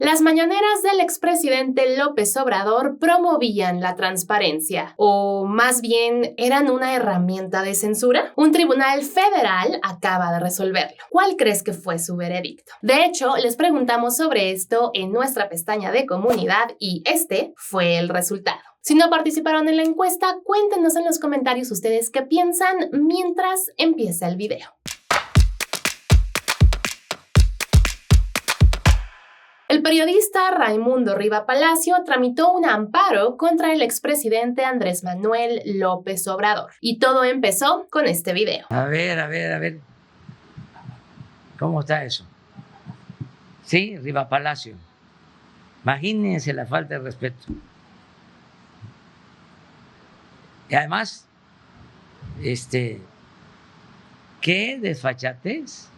Las mañaneras del expresidente López Obrador promovían la transparencia, o más bien eran una herramienta de censura. Un tribunal federal acaba de resolverlo. ¿Cuál crees que fue su veredicto? De hecho, les preguntamos sobre esto en nuestra pestaña de comunidad y este fue el resultado. Si no participaron en la encuesta, cuéntenos en los comentarios ustedes qué piensan mientras empieza el video. El periodista Raimundo Riva Palacio tramitó un amparo contra el expresidente Andrés Manuel López Obrador. Y todo empezó con este video. A ver. ¿Cómo está eso? Sí, Riva Palacio. Imagínense la falta de respeto. Y además, ¿qué desfachatez?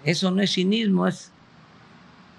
Eso no es cinismo, es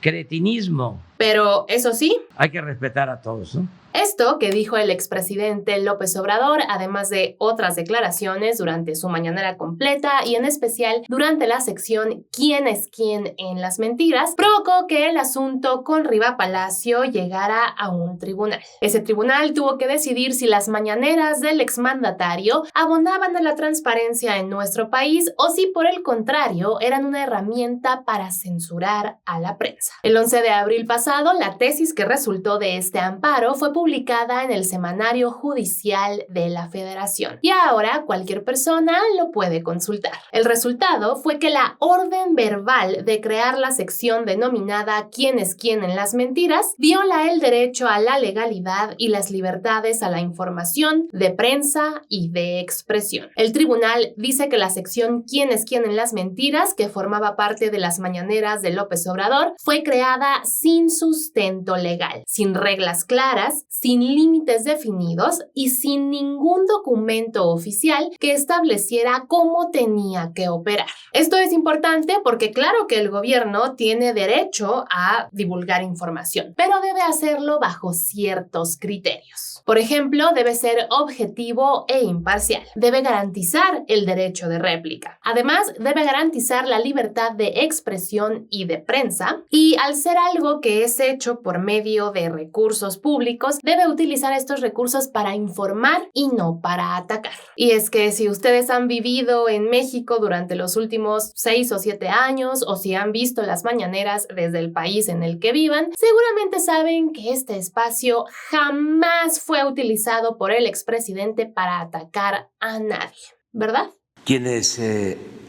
cretinismo. Pero eso sí, hay que respetar a todos, ¿no? Esto que dijo el expresidente López Obrador, además de otras declaraciones durante su mañanera completa y en especial durante la sección ¿Quién es quién en las mentiras?, provocó que el asunto con Riva Palacio llegara a un tribunal. Ese tribunal tuvo que decidir si las mañaneras del exmandatario abonaban a la transparencia en nuestro país o si por el contrario eran una herramienta para censurar a la prensa. El 11 de abril pasado, la tesis que resultó de este amparo fue publicada en el Semanario Judicial de la Federación y ahora cualquier persona lo puede consultar. El resultado fue que la orden verbal de crear la sección denominada ¿Quién es quién en las mentiras? Viola el derecho a la legalidad y las libertades a la información, de prensa y de expresión. El tribunal dice que la sección ¿Quién es quién en las mentiras?, que formaba parte de las mañaneras de López Obrador, fue creada sin sustento legal, sin reglas claras, sin límites definidos y sin ningún documento oficial que estableciera cómo tenía que operar. Esto es importante porque claro que el gobierno tiene derecho a divulgar información, pero debe hacerlo bajo ciertos criterios. Por ejemplo, debe ser objetivo e imparcial. Debe garantizar el derecho de réplica. Además, debe garantizar la libertad de expresión y de prensa, y al ser algo que es hecho por medio de recursos públicos, debe utilizar estos recursos para informar y no para atacar. Y es que si ustedes han vivido en México durante los últimos 6 o 7 años, o si han visto las mañaneras desde el país en el que vivan, seguramente saben que este espacio jamás fue utilizado por el expresidente para atacar a nadie, ¿verdad? Quienes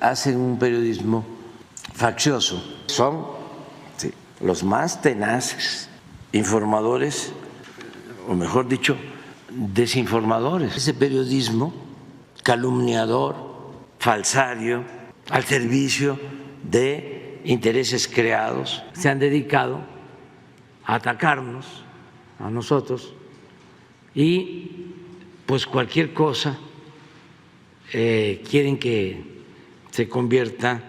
hacen un periodismo faccioso son los más tenaces informadores, o mejor dicho, desinformadores. Ese periodismo calumniador, falsario, al servicio de intereses creados, se han dedicado a atacarnos, a nosotros, y pues cualquier cosa quieren que se convierta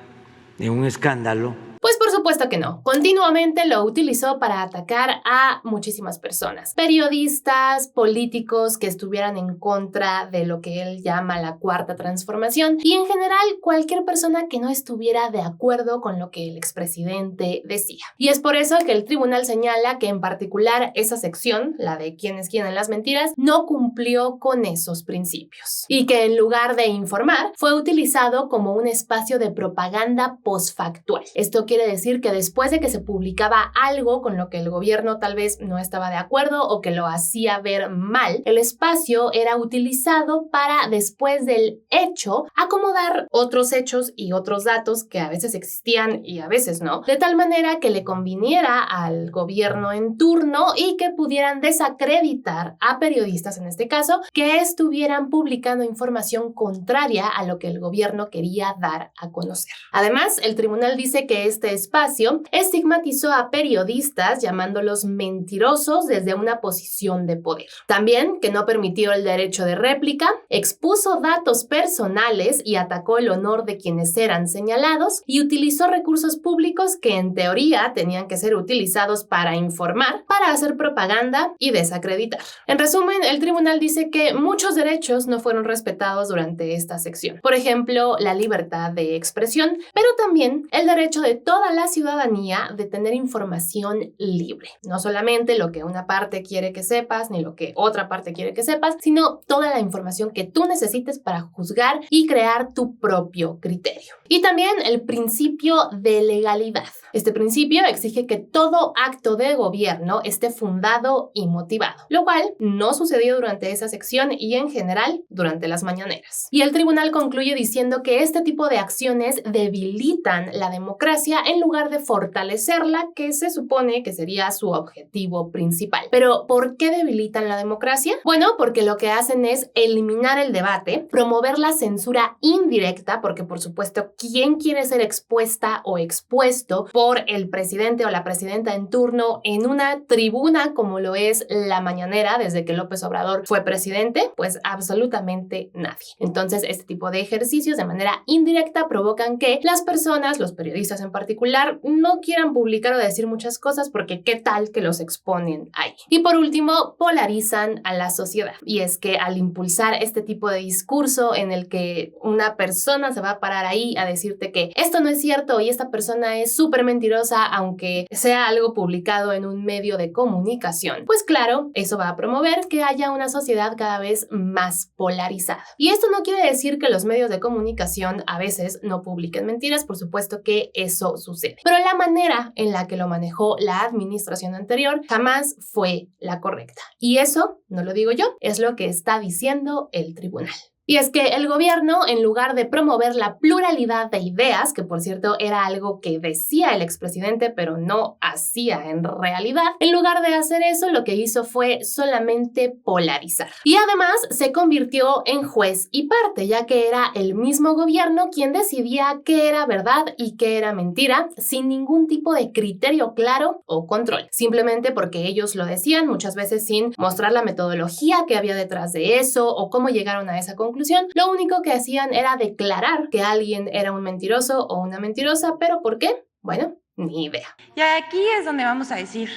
en un escándalo. Pues por supuesto que no. Continuamente lo utilizó para atacar a muchísimas personas. Periodistas, políticos que estuvieran en contra de lo que él llama la cuarta transformación y en general cualquier persona que no estuviera de acuerdo con lo que el expresidente decía. Y es por eso que el tribunal señala que en particular esa sección, la de quién es quién en las mentiras, no cumplió con esos principios. Y que en lugar de informar, fue utilizado como un espacio de propaganda postfactual. Esto quiere decir que después de que se publicaba algo con lo que el gobierno tal vez no estaba de acuerdo o que lo hacía ver mal, el espacio era utilizado para, después del hecho, acomodar otros hechos y otros datos que a veces existían y a veces no, de tal manera que le conviniera al gobierno en turno y que pudieran desacreditar a periodistas, en este caso, que estuvieran publicando información contraria a lo que el gobierno quería dar a conocer. Además, el tribunal dice que este espacio estigmatizó a periodistas llamándolos mentirosos desde una posición de poder. También que no permitió el derecho de réplica, expuso datos personales y atacó el honor de quienes eran señalados y utilizó recursos públicos que en teoría tenían que ser utilizados para informar, para hacer propaganda y desacreditar. En resumen, el tribunal dice que muchos derechos no fueron respetados durante esta sección. Por ejemplo, la libertad de expresión, pero también el derecho de toda la ciudadanía de tener información libre. No solamente lo que una parte quiere que sepas, ni lo que otra parte quiere que sepas, sino toda la información que tú necesites para juzgar y crear tu propio criterio. Y también el principio de legalidad. Este principio exige que todo acto de gobierno esté fundado y motivado, lo cual no sucedió durante esa sección y en general durante las mañaneras. Y el tribunal concluye diciendo que este tipo de acciones debilitan la democracia en lugar de fortalecerla, que se supone que sería su objetivo principal. Pero, ¿por qué debilitan la democracia? Bueno, porque lo que hacen es eliminar el debate, promover la censura indirecta, porque por supuesto, ¿quién quiere ser expuesta o expuesto por el presidente o la presidenta en turno en una tribuna como lo es la mañanera desde que López Obrador fue presidente? Pues absolutamente nadie. Entonces, este tipo de ejercicios de manera indirecta provocan que las personas, los periodistas en particular, no quieran publicar o decir muchas cosas porque qué tal que los exponen ahí. Y por último, polarizan a la sociedad. Y es que al impulsar este tipo de discurso en el que una persona se va a parar ahí a decirte que esto no es cierto y esta persona es súper mentirosa, aunque sea algo publicado en un medio de comunicación, pues claro, eso va a promover que haya una sociedad cada vez más polarizada. Y esto no quiere decir que los medios de comunicación a veces no publiquen mentiras, por supuesto que eso sucede. Pero la manera en la que lo manejó la administración anterior jamás fue la correcta. Y eso, no lo digo yo, es lo que está diciendo el tribunal. Y es que el gobierno, en lugar de promover la pluralidad de ideas, que por cierto era algo que decía el expresidente, pero no hacía en realidad, en lugar de hacer eso, lo que hizo fue solamente polarizar. Y además se convirtió en juez y parte, ya que era el mismo gobierno quien decidía qué era verdad y qué era mentira, sin ningún tipo de criterio claro o control. Simplemente porque ellos lo decían, muchas veces sin mostrar la metodología que había detrás de eso o cómo llegaron a esa conclusión. Lo único que hacían era declarar que alguien era un mentiroso o una mentirosa, ¿pero por qué? Bueno, ni idea. Y aquí es donde vamos a decir,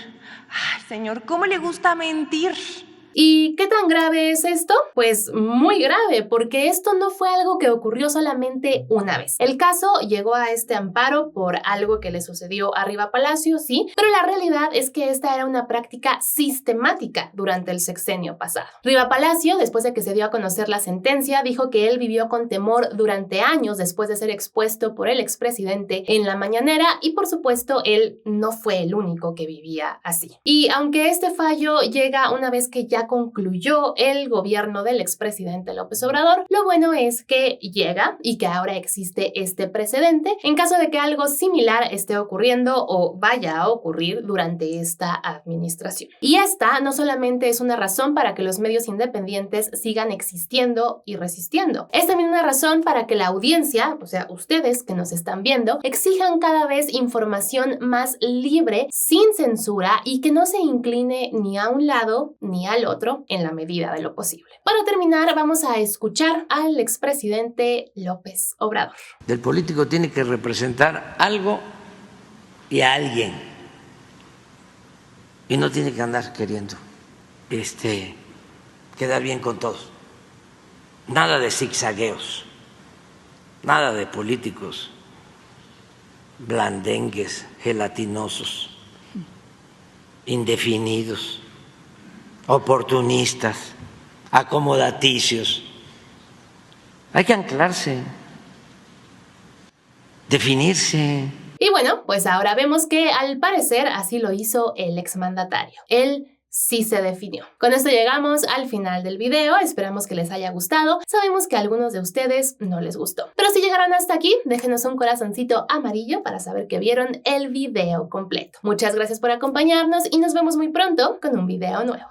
ay, señor, ¿cómo le gusta mentir? ¿Y qué tan grave es esto? Pues muy grave, porque esto no fue algo que ocurrió solamente una vez. El caso llegó a este amparo por algo que le sucedió a Riva Palacio, sí, pero la realidad es que esta era una práctica sistemática durante el sexenio pasado. Riva Palacio, después de que se dio a conocer la sentencia, dijo que él vivió con temor durante años después de ser expuesto por el expresidente en la mañanera y por supuesto él no fue el único que vivía así. Y aunque este fallo llega una vez que ya concluyó el gobierno del expresidente López Obrador, lo bueno es que llega y que ahora existe este precedente en caso de que algo similar esté ocurriendo o vaya a ocurrir durante esta administración. Y esta no solamente es una razón para que los medios independientes sigan existiendo y resistiendo, es también una razón para que la audiencia, o sea, ustedes que nos están viendo, exijan cada vez información más libre, sin censura y que no se incline ni a un lado ni al otro en la medida de lo posible. Para terminar, vamos a escuchar al expresidente López Obrador. El político tiene que representar algo y a alguien. Y no tiene que andar queriendo quedar bien con todos. Nada de zigzagueos, nada de políticos blandengues, gelatinosos, indefinidos, oportunistas, acomodaticios. Hay que anclarse, definirse. Y bueno, pues ahora vemos que al parecer así lo hizo el exmandatario. Él sí se definió. Con esto llegamos al final del video. Esperamos que les haya gustado. Sabemos que a algunos de ustedes no les gustó. Pero si llegaron hasta aquí, déjenos un corazoncito amarillo para saber que vieron el video completo. Muchas gracias por acompañarnos y nos vemos muy pronto con un video nuevo.